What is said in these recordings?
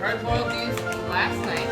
hard boiled these last night.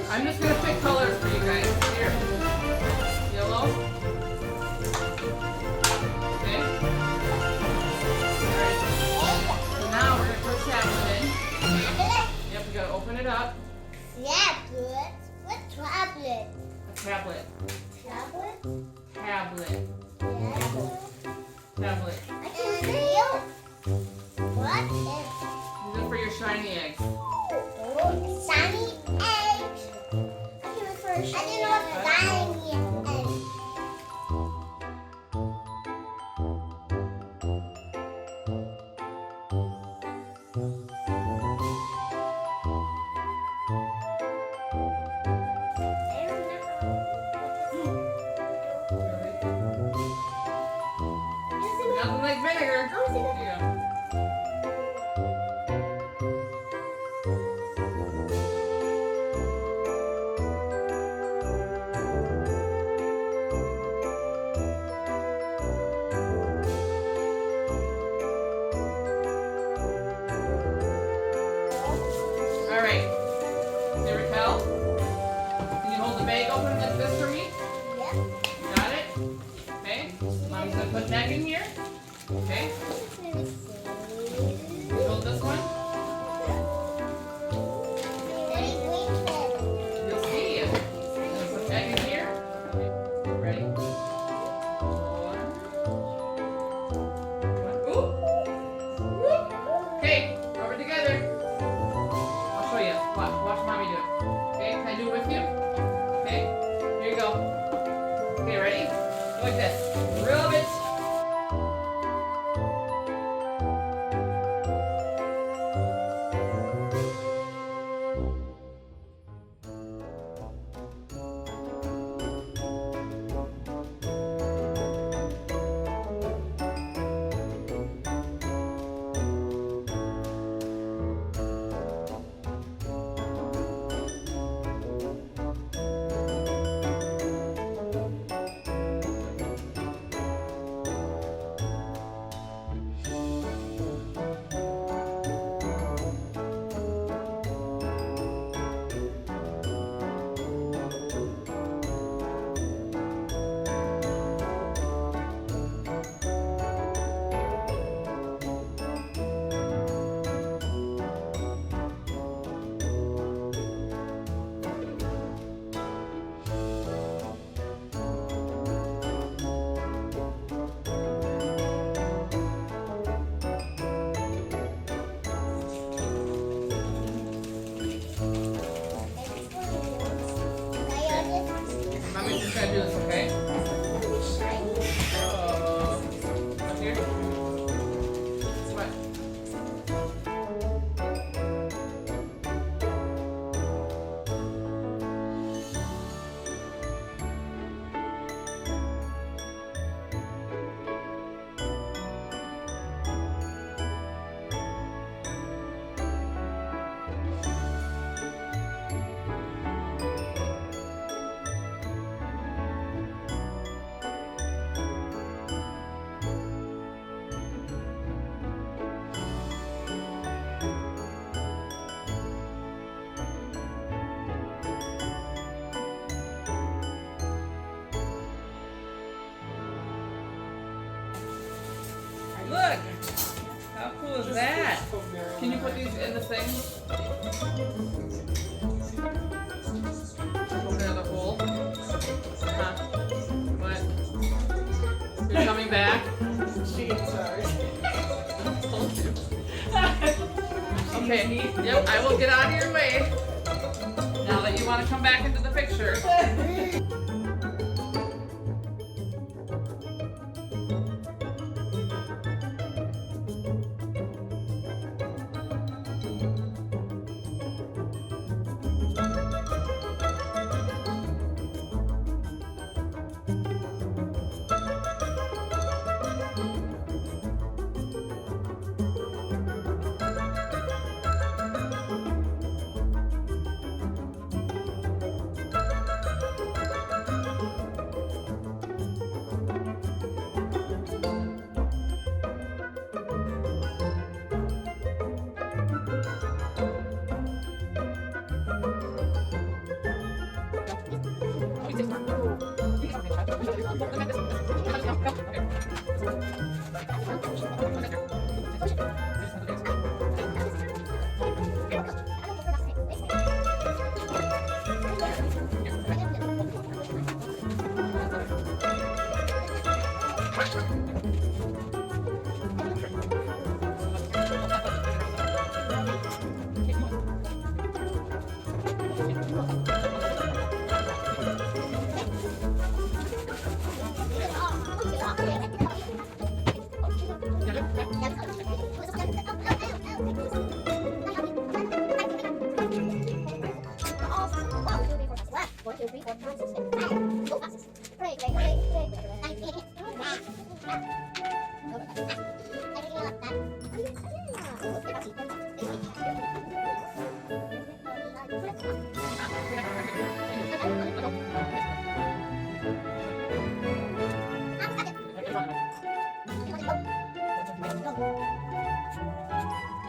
I'm just gonna pick colors for you guys. Here. Yellow. Okay. Alright. So now we're gonna put tablet in. Yep, we gotta open it up. Tablet? What tablet? A tablet. Tablet? Tablet. Tablet. Tablet. I can see. What is? These are for your shiny eggs. Oh, shiny eggs. I didn't know what the shiny eggs. Nothing like vinegar. There you go. Alright. There, Rakel. Can you hold the bag open like this for me? Yep. Got it? Okay. Mommy's gonna put that in here. Okay. Hold this one. You'll see it. I'm gonna put that in here. Okay. Ready? One. Ooh. Okay. Rub it together. I'll show you. Watch mommy do it. Okay. Can I do it with you? Okay. Here you go. Okay. Ready? Go like this. Rub it. How cool is that? Can you put these in the thing? Open the hole. Huh? What? You're coming back? She in charge. Told you. Okay. Yep, I will get out of your way. Now that you want to come back into the picture.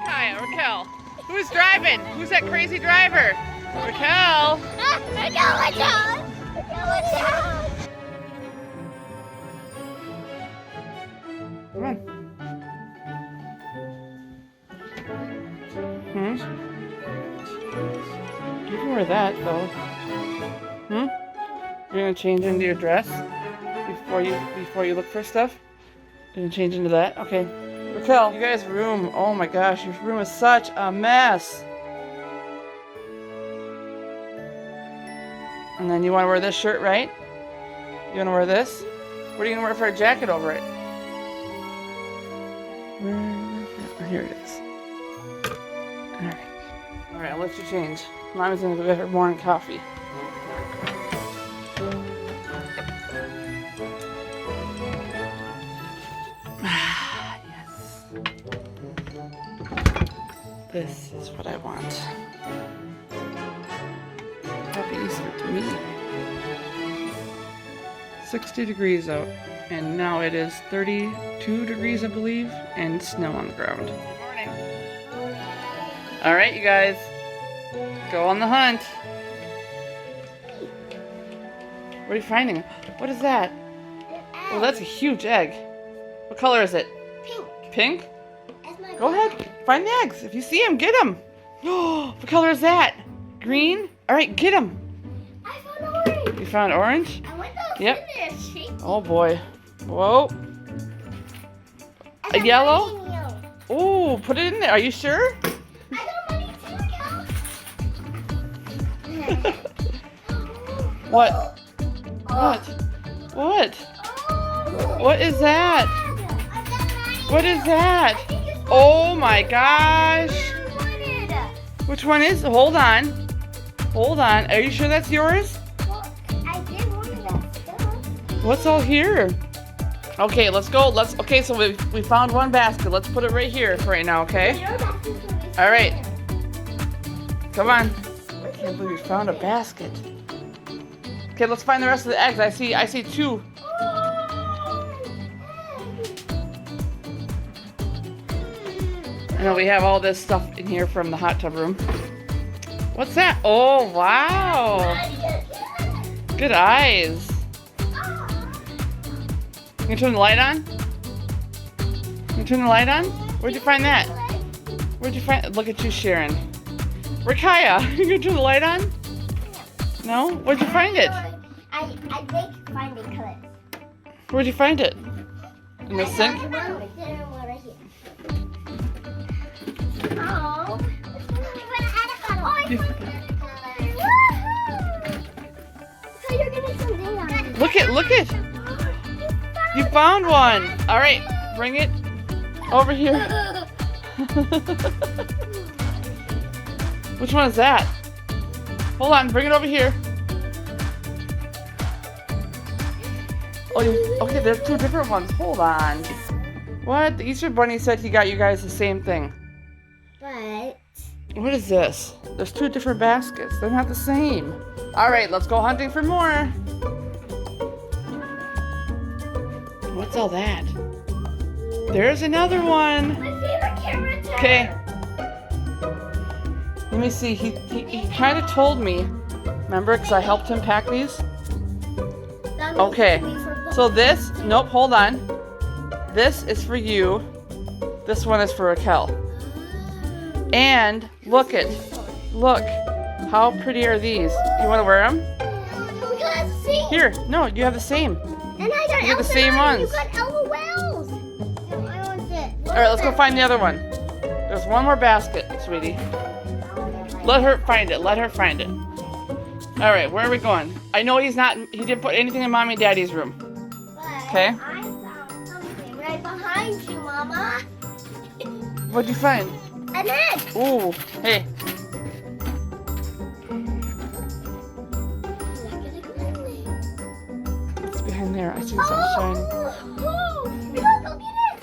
Hi, Rakel. Who's driving? Who's that crazy driver? Rakel. Come on. You can wear that though. You're gonna change into your dress before you look for stuff? You're gonna change into that? Okay. Rakel, you guys' room, oh my gosh, your room is such a mess. And then you wanna wear this shirt, right? You wanna wear this? What are you gonna wear for a jacket over it? Here it is. Alright, I'll let you change. Mommy's gonna go get her morning coffee. Yes. This is what I want. Happy Easter to me. 60 degrees out, and now it is 32 degrees, I believe, and snow on the ground. Good morning. All right, you guys, go on the hunt. What are you finding? What is that? Oh, that's a huge egg. What color is it? Pink. Pink? That's my Go ahead, find the eggs. If you see them, get them. Oh, what color is that? Green? All right, get them. I found orange. You found orange? I want those Yep. in there. Oh boy. Whoa. A yellow? Oh, put it in there. Are you sure? I got money too. What? What? What? What is that? What is that? Oh my gosh. Which one is? Hold on. Hold on. Are you sure that's yours? I did want that stuff. What's all here? Okay, let's go. Okay, so we found one basket. Let's put it right here for right now, okay? All right. Come on. I can't believe we found a basket. Okay, let's find the rest of the eggs. I see two. I know we have all this stuff in here from the hot tub room. What's that? Oh, wow. Good eyes. You gonna turn the light on? You You turn the light on? Where'd you find that? Where'd you find? Look at you, Sharon. Rakya, you gonna turn the light on? No? Where'd you find it? I did find it, cause Where'd you find it? In the sink? Oh. Look it! You found one! Alright, bring it over here. Which one is that? Hold on, bring it over here. Oh, okay, there's two different ones. Hold on. What? The Easter Bunny said he got you guys the same thing. But What is this? There's two different baskets. They're not the same. Alright, let's go hunting for more. What's all that? There's another one. my favorite character. Okay. Let me see. He kind of told me. Remember, because I helped him pack these? That means Okay. we for both. So this, nope, hold on. This is for you. This one is for Rakel. And look. How pretty are these? You want to wear them? We got the same. Here, no, you have the same. And I got You get the Elsa same and ones. You got LOLs. No, I want it. All right, let's go find the other one. There's one more basket, sweetie. Let her find it. All right, where are we going? I know he didn't put anything in Mommy and Daddy's room. But Okay. I found something right behind you, Mama. What'd you find? An egg. Ooh, hey. It's behind there. I see something shiny. Oh, we gotta go get it.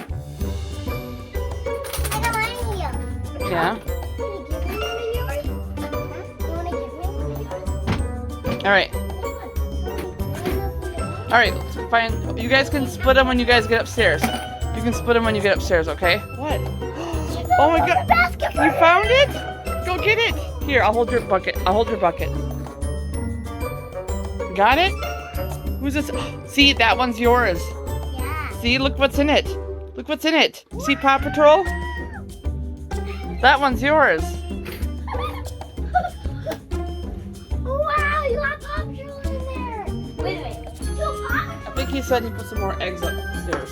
I got mine here. Yeah. Can you give me one of yours? You wanna give me one of yours? All right. All right, let's find. You guys can split them when you guys get upstairs. You can split them when you get upstairs, okay? What? Oh my God! You found it? Go get it. Here, I'll hold your bucket. Got it? Who's this? See, that one's yours. Yeah. See, look what's in it. See Paw Patrol? That one's yours. Wow, you got Paw Patrol in there. Wait a minute. Two Paw I think he said he put some more eggs upstairs.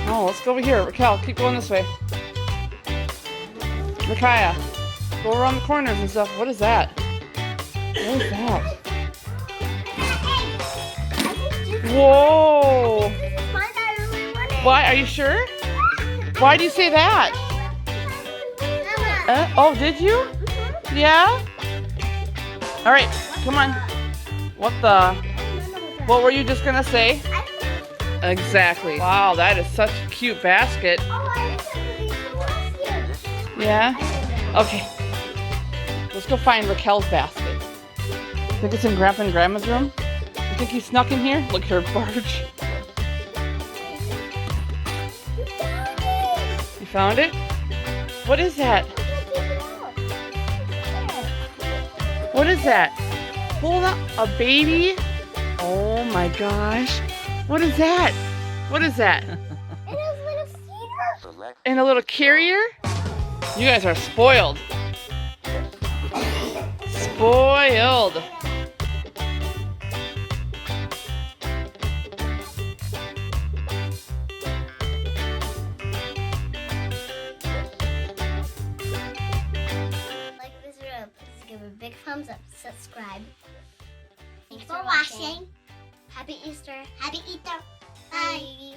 Oh, let's go over here. Rakel, keep going this way. Rakya, go around the corners and stuff. What is that? What is that? Whoa! Why? Are you sure? Why do you say that? Oh, did you? Yeah? All right, come on. What were you just gonna say? Exactly. Wow, that is such a cute basket. Yeah? Okay. Let's go find Rakel's basket. Think it's in Grandpa and Grandma's room? You think he snuck in here? Look at her barge. You found it? What is that? What is that? Hold up. A baby? Oh my gosh. What is that? And a little carrier? You guys are spoiled. Spoiled. Like this video, please give a big thumbs up, subscribe. Thanks for watching. Happy Easter. Bye.